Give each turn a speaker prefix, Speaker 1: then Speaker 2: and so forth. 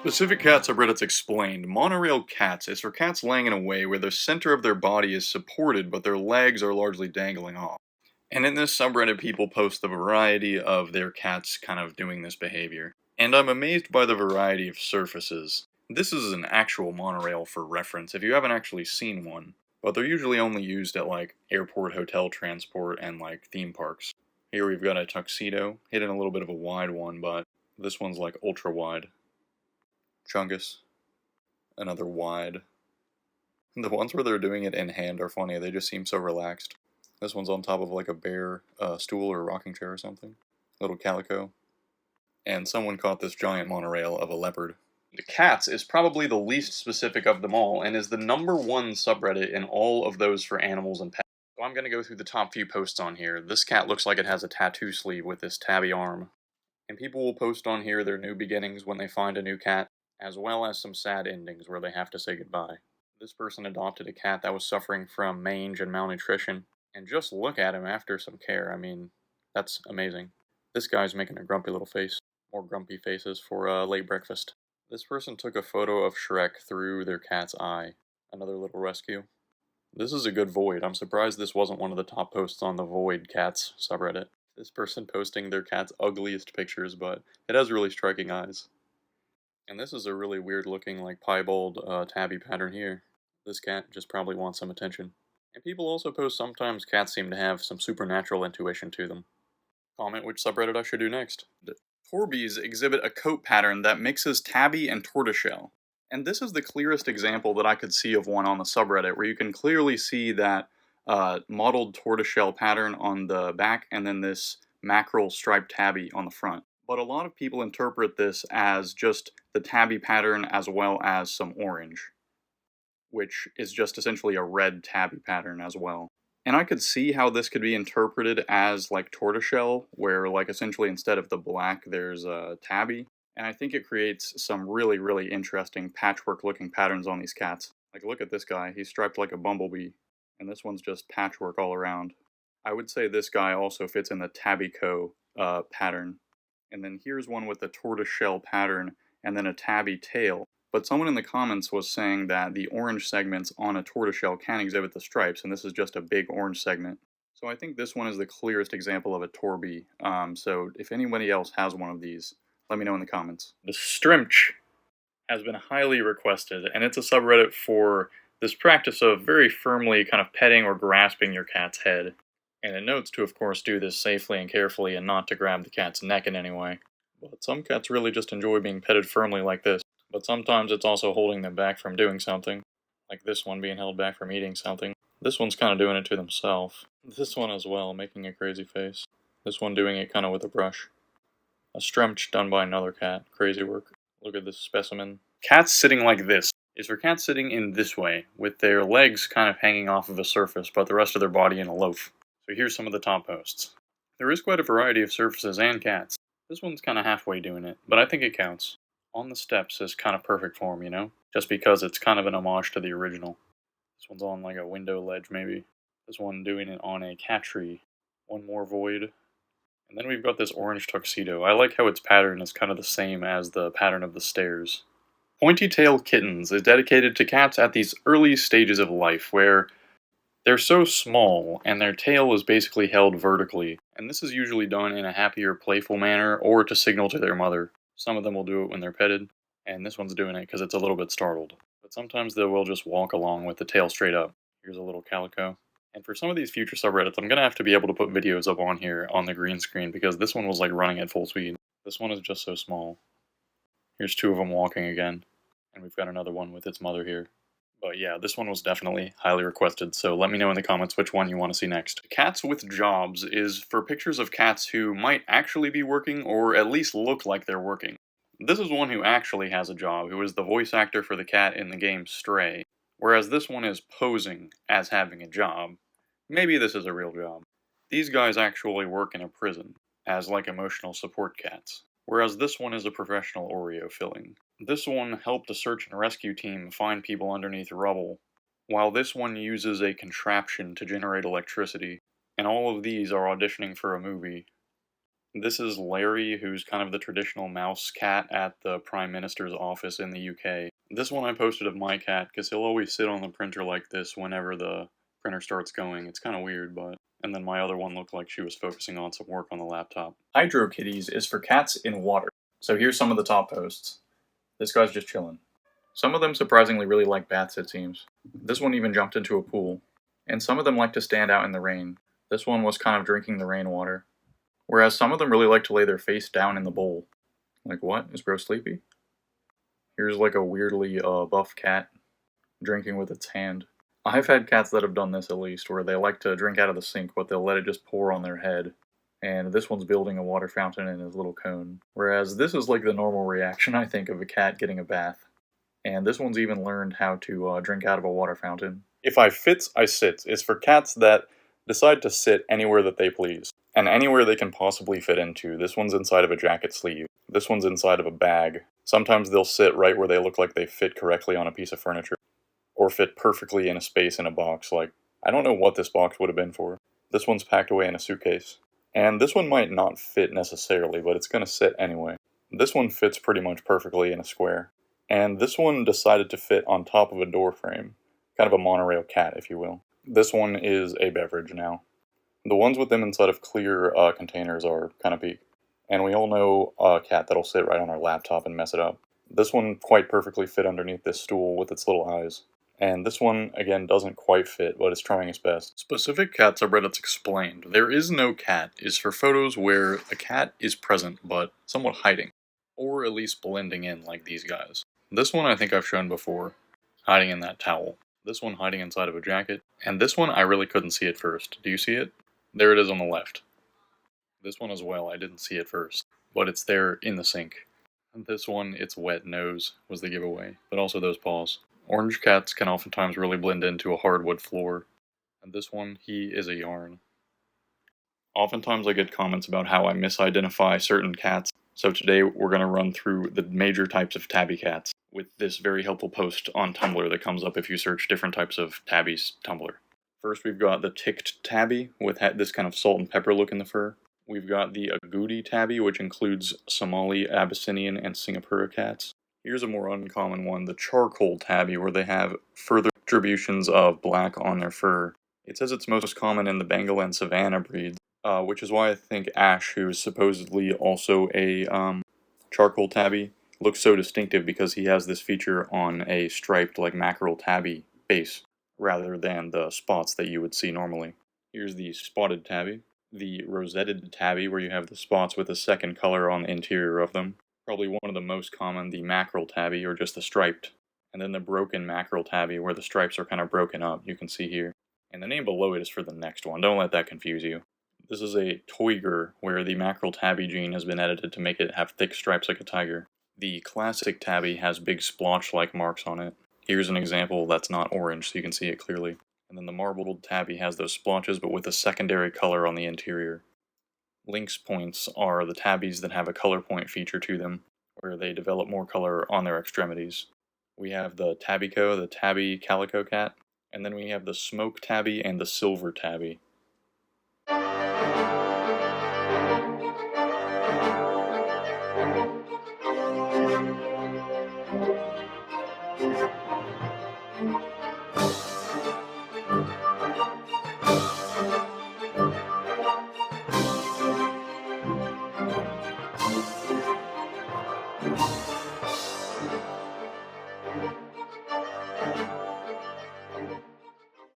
Speaker 1: Specific cat subreddits explained. Monorail cats is for cats laying in a way where the center of their body is supported but their legs are largely dangling off. And in this subreddit, people post the variety of their cats kind of doing this behavior. And I'm amazed by the variety of surfaces. This is an actual monorail for reference if you haven't actually seen one, but they're usually only used at like airport hotel transport and like theme parks. Here we've got a tuxedo, hidden a little bit of a wide one, but this one's like ultra wide. Chungus, another wide. The ones where they're doing it in hand are funny, they just seem so relaxed. This one's on top of like a bare stool or a rocking chair or something. Little calico. And someone caught this giant monorail of a leopard. The cats is probably the least specific of them all, and is the #1 subreddit in all of those for animals and pets. So I'm going to go through the top few posts on here. This cat looks like it has a tattoo sleeve with this tabby arm. And people will post on here their new beginnings when they find a new cat, as well as some sad endings where they have to say goodbye. This person adopted a cat that was suffering from mange and malnutrition, and just look at him after some care. I mean, that's amazing. This guy's making a grumpy little face. More grumpy faces for late breakfast. This person took a photo of Shrek through their cat's eye. Another little rescue. This is a good void. I'm surprised this wasn't one of the top posts on the Void Cats subreddit. This person posting their cat's ugliest pictures, but it has really striking eyes. And this is a really weird looking like piebald tabby pattern here. This cat just probably wants some attention. And people also post sometimes cats seem to have some supernatural intuition to them. Comment which subreddit I should do next. Torbies exhibit a coat pattern that mixes tabby and tortoiseshell. And this is the clearest example that I could see of one on the subreddit, where you can clearly see that mottled tortoiseshell pattern on the back and then this mackerel striped tabby on the front. But a lot of people interpret this as just the tabby pattern as well as some orange, which is just essentially a red tabby pattern as well. And I could see how this could be interpreted as like tortoiseshell, where like essentially instead of the black there's a tabby. And I think it creates some really, really interesting patchwork looking patterns on these cats. Like look at this guy, he's striped like a bumblebee, and this one's just patchwork all around. I would say this guy also fits in the tabbyco pattern. And then here's one with a tortoiseshell pattern and then a tabby tail. But someone in the comments was saying that the orange segments on a tortoiseshell can exhibit the stripes, and this is just a big orange segment. So I think this one is the clearest example of a Torbie. So if anybody else has one of these, let me know in the comments. The Strimch has been highly requested, and it's a subreddit for this practice of very firmly kind of petting or grasping your cat's head. And it notes to, of course, do this safely and carefully and not to grab the cat's neck in any way. But some cats really just enjoy being petted firmly like this. But sometimes it's also holding them back from doing something. Like this one being held back from eating something. This one's kind of doing it to themselves. This one as well, making a crazy face. This one doing it kind of with a brush. A Stremch done by another cat. Crazy work. Look at this specimen. Cats sitting like this is for cats sitting in this way, with their legs kind of hanging off of a surface, but the rest of their body in a loaf. So here's some of the top posts. There is quite a variety of surfaces and cats. This one's kind of halfway doing it, but I think it counts. On the Steps is kind of perfect form, you know? Just because it's kind of an homage to the original. This one's on like a window ledge, maybe. This one doing it on a cat tree. One more void. And then we've got this orange tuxedo. I like how its pattern is kind of the same as the pattern of the stairs. Pointy Tail Kittens is dedicated to cats at these early stages of life, where they're so small, and their tail is basically held vertically. And this is usually done in a happy or playful manner, or to signal to their mother. Some of them will do it when they're petted, and this one's doing it because it's a little bit startled. But sometimes they will just walk along with the tail straight up. Here's a little calico. And for some of these future subreddits, I'm going to have to be able to put videos up on here on the green screen, because this one was like running at full speed. This one is just so small. Here's two of them walking again, and we've got another one with its mother here. But yeah, this one was definitely highly requested, so let me know in the comments which one you want to see next. Cats with Jobs is for pictures of cats who might actually be working, or at least look like they're working. This is one who actually has a job, who is the voice actor for the cat in the game Stray, whereas this one is posing as having a job. Maybe this is a real job. These guys actually work in a prison, as like emotional support cats, whereas this one is a professional Oreo filling. This one helped a search and rescue team find people underneath rubble, while this one uses a contraption to generate electricity, and all of these are auditioning for a movie. This is Larry, who's kind of the traditional mouse cat at the Prime Minister's office in the UK. This one I posted of my cat, because he'll always sit on the printer like this whenever the printer starts going. It's kind of weird, but... And then my other one looked like she was focusing on some work on the laptop. Hydro Kitties is for cats in water. So here's some of the top posts. This guy's just chilling. Some of them surprisingly really like baths, it seems. This one even jumped into a pool. And some of them like to stand out in the rain. This one was kind of drinking the rainwater. Whereas some of them really like to lay their face down in the bowl. Like, what? Is bro sleepy? Here's like a weirdly buff cat drinking with its hand. I've had cats that have done this at least, where they like to drink out of the sink, but they'll let it just pour on their head. And this one's building a water fountain in his little cone. Whereas this is like the normal reaction, I think, of a cat getting a bath. And this one's even learned how to drink out of a water fountain. If I fits, I sits. It's for cats that decide to sit anywhere that they please. And anywhere they can possibly fit into. This one's inside of a jacket sleeve. This one's inside of a bag. Sometimes they'll sit right where they look like they fit correctly on a piece of furniture. Or fit perfectly in a space in a box. Like, I don't know what this box would have been for. This one's packed away in a suitcase. And this one might not fit necessarily, but it's going to sit anyway. This one fits pretty much perfectly in a square. And this one decided to fit on top of a door frame. Kind of a monorail cat, if you will. This one is a beverage now. The ones with them inside of clear containers are kind of peak. And we all know a cat that'll sit right on our laptop and mess it up. This one quite perfectly fit underneath this stool with its little eyes. And this one, again, doesn't quite fit, but it's trying its best. Specific cat subreddits explained. There is no cat is for photos where a cat is present, but somewhat hiding. Or at least blending in like these guys. This one I think I've shown before, hiding in that towel. This one hiding inside of a jacket. And this one I really couldn't see at first. Do you see it? There it is on the left. This one as well, I didn't see it first, but it's there in the sink. And this one, its wet nose was the giveaway, but also those paws. Orange cats can oftentimes really blend into a hardwood floor. And this one, he is a yarn. Oftentimes I get comments about how I misidentify certain cats, so today we're going to run through the major types of tabby cats with this very helpful post on Tumblr that comes up if you search different types of tabbies Tumblr. First we've got the ticked tabby with this kind of salt and pepper look in the fur. We've got the agouti tabby, which includes Somali, Abyssinian, and Singapura cats. Here's a more uncommon one, the charcoal tabby, where they have further distributions of black on their fur. It says it's most common in the Bengal and Savannah breeds, which is why I think Ash, who is supposedly also a charcoal tabby, looks so distinctive because he has this feature on a striped, like mackerel tabby base, rather than the spots that you would see normally. Here's the spotted tabby, the rosetted tabby, where you have the spots with a second color on the interior of them. Probably one of the most common, the mackerel tabby, or just the striped. And then the broken mackerel tabby, where the stripes are kind of broken up, you can see here. And the name below it is for the next one, don't let that confuse you. This is a toiger, where the mackerel tabby gene has been edited to make it have thick stripes like a tiger. The classic tabby has big splotch-like marks on it. Here's an example that's not orange, so you can see it clearly. And then the marbled tabby has those splotches, but with a secondary color on the interior. Lynx points are the tabbies that have a color point feature to them, where they develop more color on their extremities. We have the tabbyco, the tabby calico cat, and then we have the smoke tabby and the silver tabby.